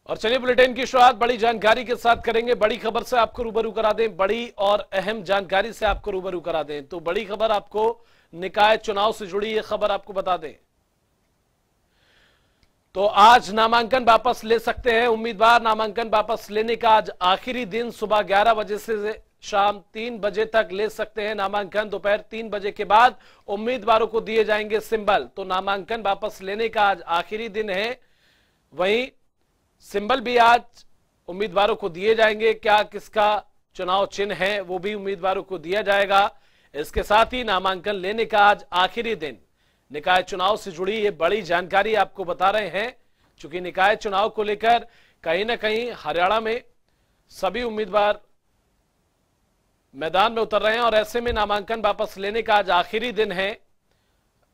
और चलिए बुलेटिन की शुरुआत बड़ी जानकारी के साथ करेंगे। बड़ी खबर से आपको रूबरू करा दें, बड़ी और अहम जानकारी से आपको रूबरू करा दें। तो बड़ी खबर आपको निकाय चुनाव से जुड़ी ये खबर आपको बता दें। तो आज नामांकन वापस ले सकते हैं उम्मीदवार। नामांकन वापस लेने का आज आखिरी दिन। सुबह 11 बजे से शाम 3 बजे तक ले सकते हैं नामांकन। दोपहर 3 बजे के बाद उम्मीदवारों को दिए जाएंगे सिंबल। तो नामांकन वापस लेने का आज आखिरी दिन है। वहीं सिंबल भी आज उम्मीदवारों को दिए जाएंगे। क्या किसका चुनाव चिन्ह है वो भी उम्मीदवारों को दिया जाएगा। इसके साथ ही नामांकन लेने का आज आखिरी दिन। निकाय चुनाव से जुड़ी ये बड़ी जानकारी आपको बता रहे हैं, चूंकि निकाय चुनाव को लेकर कहीं ना कहीं हरियाणा में सभी उम्मीदवार मैदान में उतर रहे हैं और ऐसे में नामांकन वापस लेने का आज आखिरी दिन है।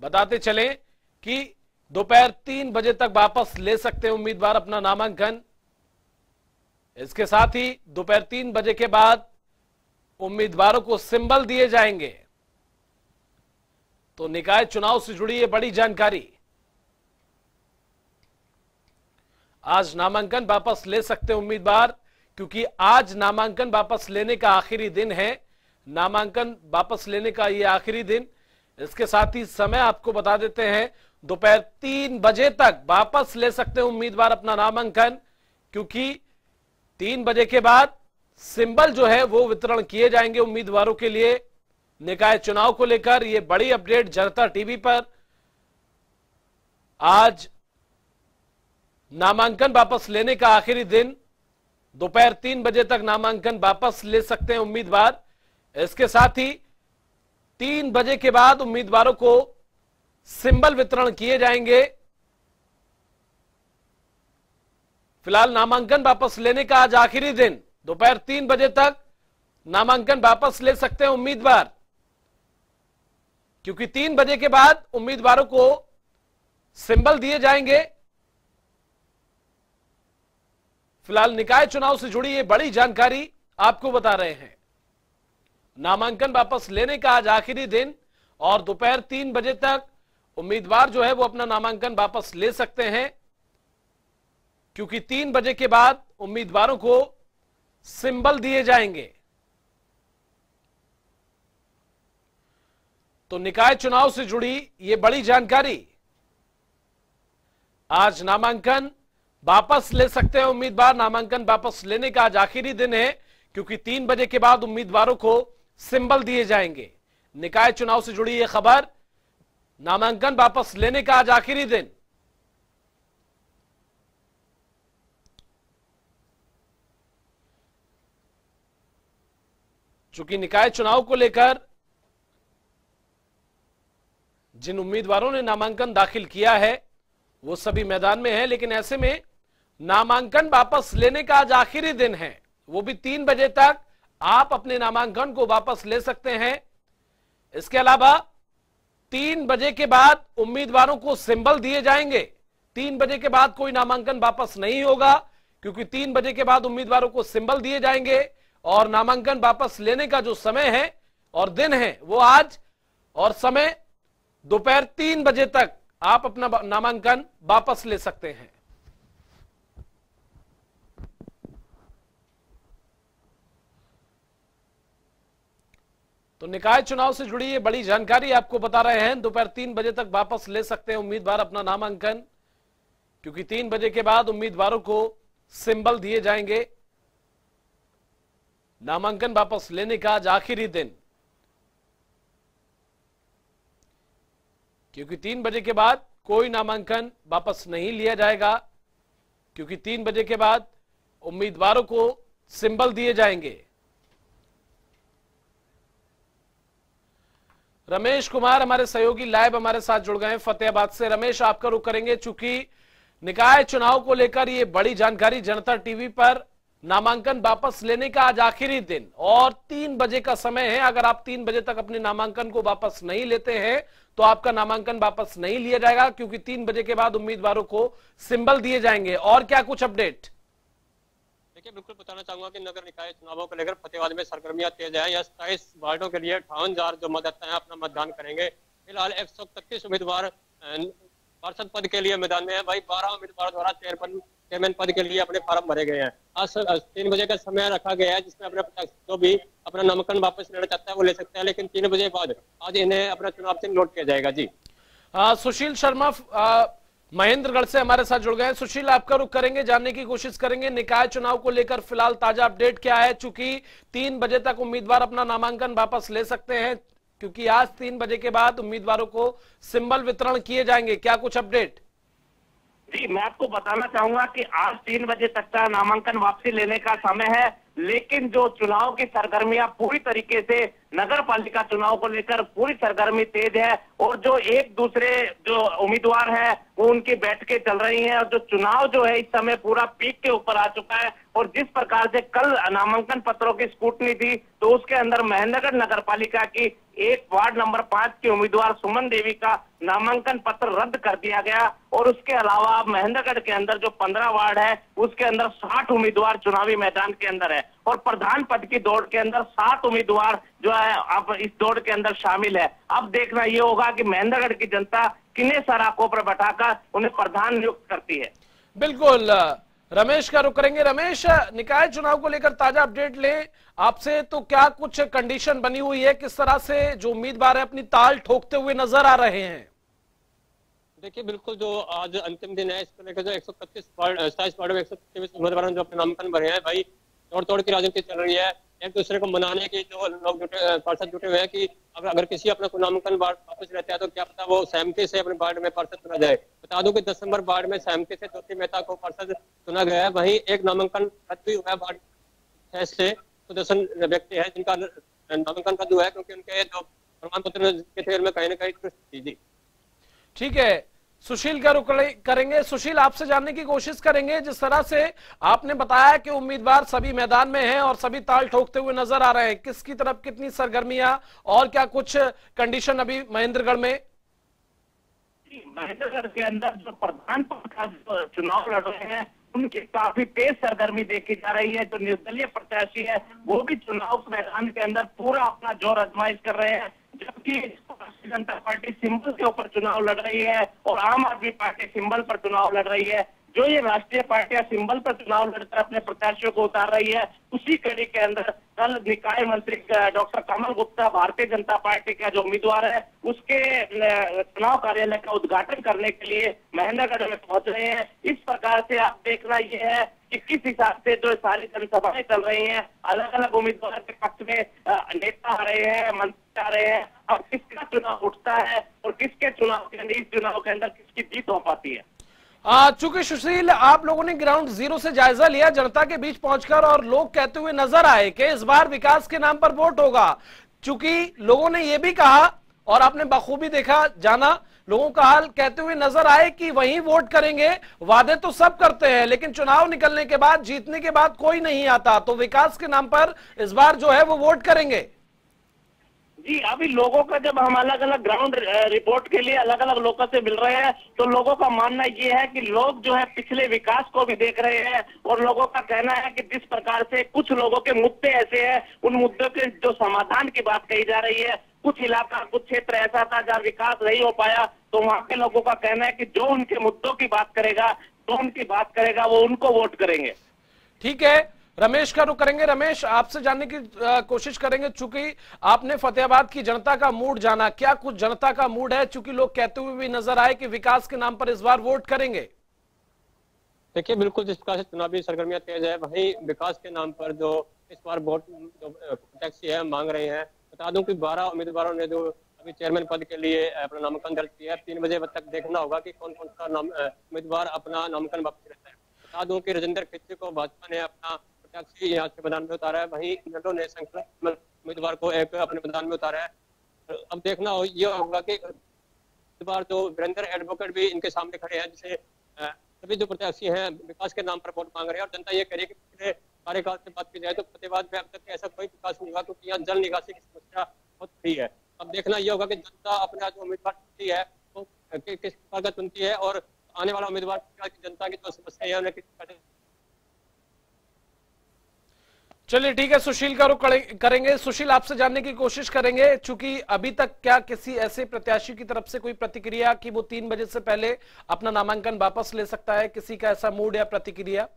बताते चलें कि दोपहर 3 बजे तक वापस ले सकते हैं उम्मीदवार अपना नामांकन। इसके साथ ही दोपहर 3 बजे के बाद उम्मीदवारों को सिंबल दिए जाएंगे। तो निकाय चुनाव से जुड़ी ये बड़ी जानकारी। आज नामांकन वापस ले सकते हैं उम्मीदवार, क्योंकि आज नामांकन वापस लेने का आखिरी दिन है। नामांकन वापस लेने का ये आखिरी दिन। इसके साथ ही समय आपको बता देते हैं, दोपहर 3 बजे तक वापस ले सकते हैं उम्मीदवार अपना नामांकन, क्योंकि 3 बजे के बाद सिंबल जो है वो वितरण किए जाएंगे उम्मीदवारों के लिए। निकाय चुनाव को लेकर ये बड़ी अपडेट जनता टीवी पर। आज नामांकन वापस लेने का आखिरी दिन। दोपहर 3 बजे तक नामांकन वापस ले सकते हैं उम्मीदवार। इसके साथ ही 3 बजे के बाद उम्मीदवारों को सिंबल वितरण किए जाएंगे। फिलहाल नामांकन वापस लेने का आज आखिरी दिन। दोपहर 3 बजे तक नामांकन वापस ले सकते हैं उम्मीदवार, क्योंकि 3 बजे के बाद उम्मीदवारों को सिंबल दिए जाएंगे। फिलहाल निकाय चुनाव से जुड़ी ये बड़ी जानकारी आपको बता रहे हैं। नामांकन वापस लेने का आज आखिरी दिन और दोपहर 3 बजे तक उम्मीदवार जो है वो अपना नामांकन वापस ले सकते हैं, क्योंकि 3 बजे के बाद उम्मीदवारों को सिंबल दिए जाएंगे। तो निकाय चुनाव से जुड़ी ये बड़ी जानकारी। आज नामांकन वापस ले सकते हैं उम्मीदवार। नामांकन वापस लेने का आज आखिरी दिन है, क्योंकि 3 बजे के बाद उम्मीदवारों को सिंबल दिए जाएंगे। निकाय चुनाव से जुड़ी ये खबर। नामांकन वापस लेने का आज आखिरी दिन। चूंकि निकाय चुनाव को लेकर जिन उम्मीदवारों ने नामांकन दाखिल किया है वो सभी मैदान में है, लेकिन ऐसे में नामांकन वापस लेने का आज आखिरी दिन है। वो भी 3 बजे तक आप अपने नामांकन को वापस ले सकते हैं। इसके अलावा 3 बजे के बाद उम्मीदवारों को सिंबल दिए जाएंगे। 3 बजे के बाद कोई नामांकन वापस नहीं होगा, क्योंकि 3 बजे के बाद उम्मीदवारों को सिंबल दिए जाएंगे। और नामांकन वापस लेने का जो समय है और दिन है वो आज, और समय दोपहर 3 बजे तक आप अपना नामांकन वापस ले सकते हैं। तो निकाय चुनाव से जुड़ी ये बड़ी जानकारी आपको बता रहे हैं। दोपहर 3 बजे तक वापस ले सकते हैं उम्मीदवार अपना नामांकन, क्योंकि 3 बजे के बाद उम्मीदवारों को सिंबल दिए जाएंगे। नामांकन वापस लेने का आज आखिरी दिन, क्योंकि 3 बजे के बाद कोई नामांकन वापस नहीं लिया जाएगा, क्योंकि 3 बजे के बाद उम्मीदवारों को सिंबल दिए जाएंगे। रमेश कुमार हमारे सहयोगी लाइव हमारे साथ जुड़ गए हैं फतेहाबाद से। रमेश, आपका रुख करेंगे, चूंकि निकाय चुनाव को लेकर ये बड़ी जानकारी जनता टीवी पर। नामांकन वापस लेने का आज आखिरी दिन और 3 बजे का समय है। अगर आप 3 बजे तक अपने नामांकन को वापस नहीं लेते हैं तो आपका नामांकन वापस नहीं लिया जाएगा, क्योंकि 3 बजे के बाद उम्मीदवारों को सिंबल दिए जाएंगे। और क्या कुछ अपडेट? देखिए, बिल्कुल बताना चाहूंगा कि नगर निकाय चुनावों को लेकर फतेहाबाद में सरगर्मियां तेज है। यह 27 वार्डों के लिए 58,000 जो मतदाता हैं अपना मतदान करेंगे। फिलहाल 131 उम्मीदवार पार्षद पद के लिए मैदान में है। भाई 12 उम्मीदवारों द्वारा चयन चेयरमैन पद के लिए अपने फॉर्म भरे गए हैं। आज 3 बजे का समय रखा गया है, जिसमें अपने जो भी अपना नामांकन वापस लेना चाहता है वो ले सकता है, लेकिन 3 बजे बाद आज इन्हें अपना चुनाव चिन्ह नोट किया जाएगा। जी सुशील शर्मा महेंद्रगढ़ से हमारे साथ जुड़ गए हैं। सुशील, आपका रुख करेंगे, जानने की कोशिश करेंगे निकाय चुनाव को लेकर फिलहाल ताजा अपडेट क्या है, चूंकि 3 बजे तक उम्मीदवार अपना नामांकन वापस ले सकते हैं, क्योंकि आज 3 बजे के बाद उम्मीदवारों को सिंबल वितरण किए जाएंगे, क्या कुछ अपडेट? जी, मैं आपको बताना चाहूंगा कि आज 3 बजे तक का नामांकन वापसी लेने का समय है, लेकिन जो चुनाव की सरगर्मियां पूरी तरीके से नगर पालिका चुनाव को लेकर पूरी सरगर्मी तेज है, और जो एक दूसरे जो उम्मीदवार है वो उनकी बैठकें चल रही हैं, और जो चुनाव जो है इस समय पूरा पीक के ऊपर आ चुका है। और जिस प्रकार से कल नामांकन पत्रों की स्क्रूटनी थी, तो उसके अंदर महेंद्रगढ़ नगर पालिका की एक वार्ड नंबर 5 की उम्मीदवार सुमन देवी का नामांकन पत्र रद्द कर दिया गया, और उसके अलावा महेंद्रगढ़ के अंदर जो 15 वार्ड है उसके अंदर 60 उम्मीदवार चुनावी मैदान के अंदर है, और प्रधान पद की दौड़ के अंदर 7 उम्मीदवार जो है अब इस दौड़ के अंदर शामिल है। अब देखना यह होगा कि महेंद्रगढ़ की जनता किन्हीं सराकों पर बैठाकर उन्हें प्रधान नियुक्त करती है। बिल्कुल, रमेश का रुख करेंगे। रमेश, निकाय चुनाव को लेकर ताजा अपडेट लें आपसे, तो क्या कुछ कंडीशन बनी हुई है, किस तरह से जो उम्मीदवार है अपनी ताल ठोकते हुए नजर आ रहे हैं? देखिए, बिल्कुल जो आज अंतिम दिन है, इसको लेकर जो 27 वार्ड में 123 उम्मीदवारों ने जो अपने नामांकन भरे हैं, भाई तोड़ तोड़ की राजनीति चल रही है। एक दूसरे को मनाने के जो लोग पार्षद जुटे हुए हैं कि अगर किसी अपना नामांकन वापस रहता है तो क्या पता वो सहमति से अपने वार्ड में पार्षद चुना जाए। बता दूं कि 10 नंबर वार्ड में सहमति से ज्योति मेहता को पार्षद चुना गया है। वहीं एक नामांकन रद्द भी हुआ है वार्ड 6 से सुदर्शन व्यक्ति है जिनका नामांकन रद्द हुआ है, क्योंकि उनके जो प्रमाण पत्र के थे उनमें कहीं ना कहीं त्रुटि थी। जी ठीक है, सुशील का रुख करेंगे। सुशील, आपसे जानने की कोशिश करेंगे, जिस तरह से आपने बताया कि उम्मीदवार सभी मैदान में हैं और सभी ताल ठोकते हुए नजर आ रहे हैं, किसकी तरफ कितनी सरगर्मियां और क्या कुछ कंडीशन अभी महेंद्रगढ़ में? महेंद्रगढ़ के अंदर जो प्रधान पद का चुनाव लड़ रहे हैं उनकी काफी तेज सरगर्मी देखी जा रही है। जो निर्दलीय प्रत्याशी है वो भी चुनाव मैदान के अंदर पूरा अपना जोर आजमाइश कर रहे हैं, जबकि राष्ट्रीय जनता पार्टी सिंबल के ऊपर चुनाव लड़ रही है और आम आदमी पार्टी सिंबल पर चुनाव लड़ रही है। जो ये राष्ट्रीय पार्टियां सिंबल पर चुनाव लड़कर अपने प्रत्याशियों को उतार रही है, उसी कड़ी के अंदर कल निकाय मंत्री डॉक्टर कमल गुप्ता भारतीय जनता पार्टी का जो उम्मीदवार है उसके चुनाव कार्यालय का उद्घाटन करने के लिए महेंद्रगढ़ में पहुंच रहे हैं। इस प्रकार से आप देखना यह है कि किस हिसाब से जो सारी जनसभाएं चल रही हैं, अलग अलग उम्मीदवार के पक्ष में नेता आ रहे हैं, मंत्री आ रहे हैं, अब किसका चुनाव उठता है और किसके चुनाव के अंदर, इस चुनाव के अंदर किसकी जीत हो पाती है। चूंकि सुशील, आप लोगों ने ग्राउंड जीरो से जायजा लिया जनता के बीच पहुंचकर, और लोग कहते हुए नजर आए कि इस बार विकास के नाम पर वोट होगा, चूंकि लोगों ने यह भी कहा और आपने बखूबी देखा जाना, लोगों का हाल कहते हुए नजर आए कि वहीं वोट करेंगे। वादे तो सब करते हैं लेकिन चुनाव निकलने के बाद, जीतने के बाद कोई नहीं आता, तो विकास के नाम पर इस बार जो है वो वोट करेंगे। जी, अभी लोगों का जब हम अलग अलग ग्राउंड रिपोर्ट के लिए अलग अलग लोगों से मिल रहे हैं, तो लोगों का मानना ये है कि लोग जो है पिछले विकास को भी देख रहे हैं, और लोगों का कहना है कि जिस प्रकार से कुछ लोगों के मुद्दे ऐसे हैं, उन मुद्दों के जो समाधान की बात कही जा रही है, कुछ इलाका कुछ क्षेत्र ऐसा था जहाँ विकास नहीं हो पाया, तो वहाँ के लोगों का कहना है कि जो उनके मुद्दों की बात करेगा, जो उनकी बात करेगा, वो उनको वोट करेंगे। ठीक है, रमेश का रुख करेंगे। रमेश, आपसे जानने की कोशिश करेंगे, चूंकि आपने फतेहाबाद की जनता का मूड जाना, क्या कुछ जनता का मूड है, चूंकि लोग कहते हुए भी नजर आए कि विकास के नाम पर इस बार वोट करेंगे? देखिए, बिल्कुल जिस प्रकार से चुनावी सरगर्मियां तेज है, वहीं विकास के नाम पर जो इस बार वोट टैक्सी है मांग रहे हैं। बता दूं कि 12 उम्मीदवारों ने जो अभी चेयरमैन पद के लिए अपना नामांकन दर्ज किया है। 3 बजे तक देखना होगा कि कौन कौन सा उम्मीदवार अपना नामांकन वापस लेता है। बता दूं कि राजेंद्र खिच्ची को भाजपा ने अपना प्रत्याशी यहाँ से मैदान में उतारा है, वहीं नड्डा ने संकल्प उम्मीदवार को एक अपने मैदान में उतारा है। अब देखना ये होगा कि इस बार जो वीरेंद्र एडवोकेट भी इनके सामने खड़े हैं, जिसे सभी जो प्रत्याशी हैं विकास के नाम पर वोट मांग रहे हैं, और जनता ये कह रही है कि पिछले कार्यकाल से बात की जाए तो फतेहाबाद में अब तक ऐसा कोई विकास नहीं हुआ, क्योंकि यहाँ जल निकासी की समस्या बहुत बड़ी है। अब देखना यह होगा कि जनता अपना जो उम्मीदवार चुनती है वो किस प्रकार का चुनती है, और आने वाला उम्मीदवार जनता की जो समस्या है उन्हें किस प्रकार। चलिए ठीक है, सुशील का रुख करेंगे। सुशील, आपसे जानने की कोशिश करेंगे, चूंकि अभी तक क्या किसी ऐसे प्रत्याशी की तरफ से कोई प्रतिक्रिया कि वो 3 बजे से पहले अपना नामांकन वापस ले सकता है, किसी का ऐसा मूड या प्रतिक्रिया?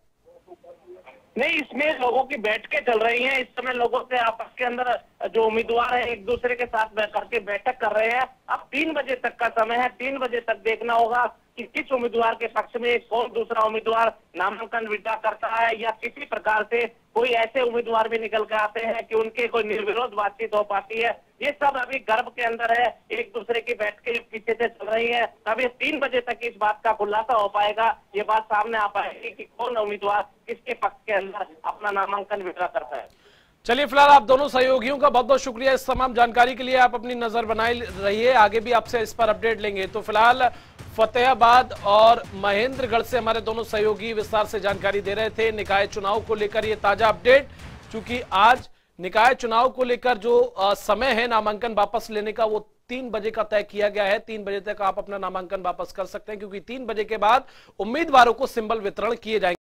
नहीं, इसमें लोगों की बैठकें चल रही हैं। इस समय लोगों से आपस के अंदर जो उम्मीदवार है एक दूसरे के साथ करके बैठक कर रहे हैं। अब 3 बजे तक का समय है, 3 बजे तक देखना होगा कि किस उम्मीदवार के पक्ष में कौन दूसरा उम्मीदवार नामांकन विड्रॉ करता है, या किसी प्रकार से कोई ऐसे उम्मीदवार भी निकल कर आते हैं कि उनके कोई निर्विरोध बातचीत हो पाती है। ये सब अभी गर्भ के अंदर है, एक दूसरे की बैठकें पीछे से चल रही है। अभी 3 बजे तक इस बात का खुलासा हो पाएगा, ये बात सामने आ पाएगी कि कौन उम्मीदवार किसके पक्ष के अंदर अपना नामांकन विड्रॉ करता है। चलिए, फिलहाल आप दोनों सहयोगियों का बहुत बहुत शुक्रिया इस तमाम जानकारी के लिए। आप अपनी नजर बनाए रहिए, आगे भी आपसे इस पर अपडेट लेंगे। तो फिलहाल फतेहाबाद और महेंद्रगढ़ से हमारे दोनों सहयोगी विस्तार से जानकारी दे रहे थे निकाय चुनाव को लेकर। ये ताजा अपडेट, क्योंकि आज निकाय चुनाव को लेकर जो समय है नामांकन वापस लेने का, वो 3 बजे का तय किया गया है। 3 बजे तक आप अपना नामांकन वापस कर सकते हैं, क्योंकि 3 बजे के बाद उम्मीदवारों को सिंबल वितरण किए जाएंगे।